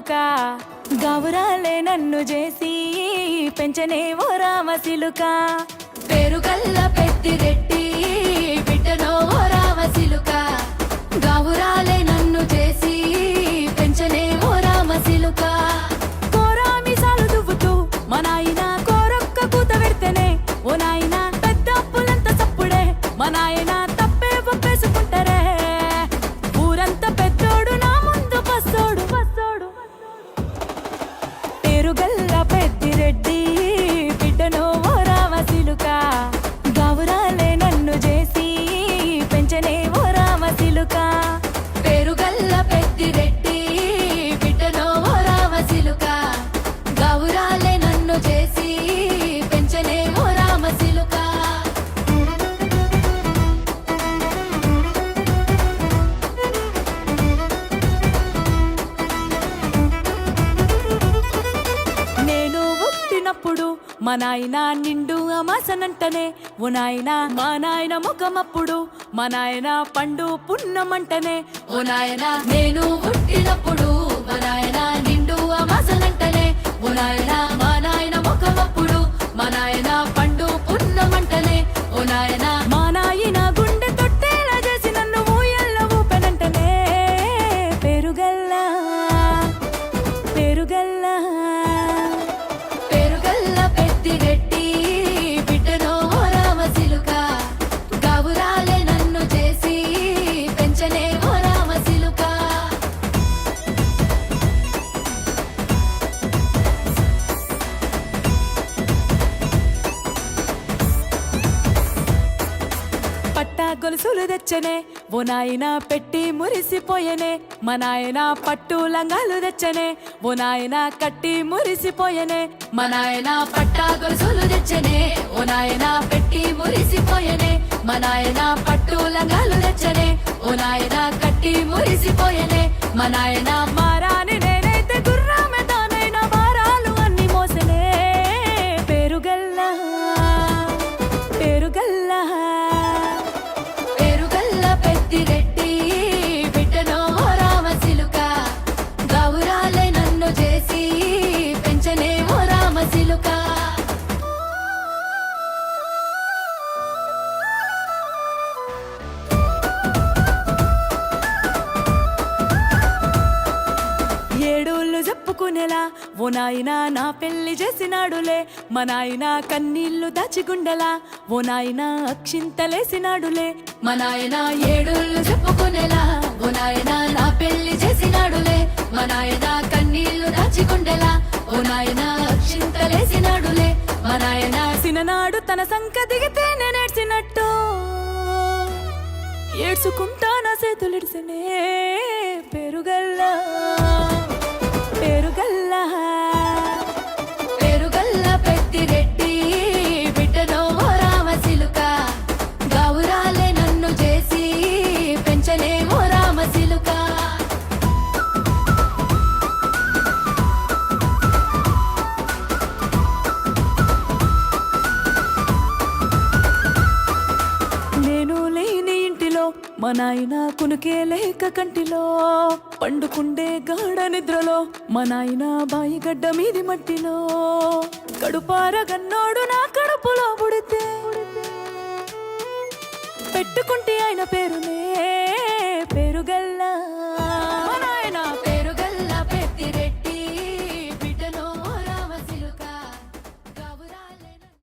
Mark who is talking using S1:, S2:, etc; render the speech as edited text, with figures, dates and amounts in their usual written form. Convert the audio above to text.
S1: సిలుక గౌరాలే నన్ను చేసి పెంచనే ఓ రామ సిలుక
S2: పేరుగల్ల పెద్దిరెడ్డి బిడ్డనో ఓ రామ సిలుక గౌరాలే నన్ను చేసి పెంచనే ఓ రామ సిలుక
S1: కోరామిసాలు దువ్వుతూ మా నాయన కోరొక్క కూత పెడితేనే ఓ నాయన పెద్ద అప్పులంత చప్పుడే మా నాయన తప్పే ఒప్పేసుకుంటారే ఊరంతా పెద్దోడు నా ముందు పస్సోడు పస్సోడు పేరుగల్ల పెద్దిరెడ్డి బిడ్డనో ఓ రామ సిలుక గౌరాలే నన్ను చేసి పెంచనే ఓ రామ సిలుక
S2: పేరుగల్ల పెద్దిరెడ్డి బిడ్డనో ఓ రామ సిలుక గౌరాలే నన్ను చేసి పెంచనే ఓ రామ సిలుక
S1: నేను పుట్టినప్పుడు మా నాయన నిండు అమాసనంటనే ఓ నాయన మా నాయన ముఖమప్పుడు మా నాయన పండు పున్నమంటనే
S2: ఓ నాయనా నేను పుట్టినప్పుడు మా నాయన నిండు అమాసనంటనే ఓ నాయనా మా నాయన ముఖమప్పుడు మా నాయన పండు పున్నమంటనే ఓ నాయనా
S1: మా నాయన గుండె తొట్టేలా చేసి నన్ను ఊయల్ల ఊపెనంటనే పెరుగల్లా పెరుగల్లా
S2: పేరుగల్ల పెద్దిరెడ్డి బిడ్డనో ఓ రామ సిలుక గౌరాలే నన్ను చేసి పెంచనే ఓ రామ సిలుక
S1: పట్టా గొలుసులు తెచ్చనే ఓ నాయన పెట్టి మురిసిపోయనే మా నాయన పట్టు లంగాలు తెచ్చనే ఓ నాయన కట్టి మురిసిపోయనే
S2: మా నాయన పట్టా గొలుసులు తెచ్చనే ఓ నాయన పెట్టి మురిసిపోయనే మా నాయన పట్టు లంగాలు తెచ్చనే ఓ నాయన కట్టి మురిసిపోయనే మా నాయన
S1: మారాని నేనైతే గుర్రామె తానైన భారాలు అన్ని మోసనే పెరుగల్లా పెరుగల్లా
S2: పేరుగల్ల పెద్దిరెడ్డి బిడ్డనో ఓ రామ సిలుక గౌరాలే నన్ను చేసి పెంచనే ఓ రామ సిలుక
S1: ఏడోళ్ళు చెప్పుకునేలా ఓ నాయన నా పెళ్లి చేసినాడులే మా నాయన కన్నీళ్లు దాచిగుండెలా ఓ నాయన అక్షింతలేసినాడులే
S2: మా నాయన ఏడుళ్ళు చెప్పుకునేలా ఓ నాయన నా పెళ్లి చేసినాడులే మా నాయన కన్నీళ్లు దాచికుండెలా ఓ నాయన అక్షింతలేసినాడులే మా నాయన
S1: సిననాడు తన సంక దిగితే నేనేడ్చినట్టు ఏడ్చుకుంటా నా చేతులిడిసినే పెరుగల్లా పెరుగల్లా
S2: పేరుగల్ల పెద్దిరెడ్డి బిడ్డనో ఓ రామ సిలుక గౌరాలే నన్ను చేసి పెంచనే ఓ రామ సిలుక
S1: నేను లేని ఇంటిలో మా నాయన కునుకే లేక కంటిలో పండుకుండే గాఢ నిద్రలో మా నాయన బాయి గడ్డ మీది మట్టిలో కడుపార గన్నోడు నా కడుపులో పుడితే పెట్టుకుంటే ఆయన పేరునే పెరుగల్లా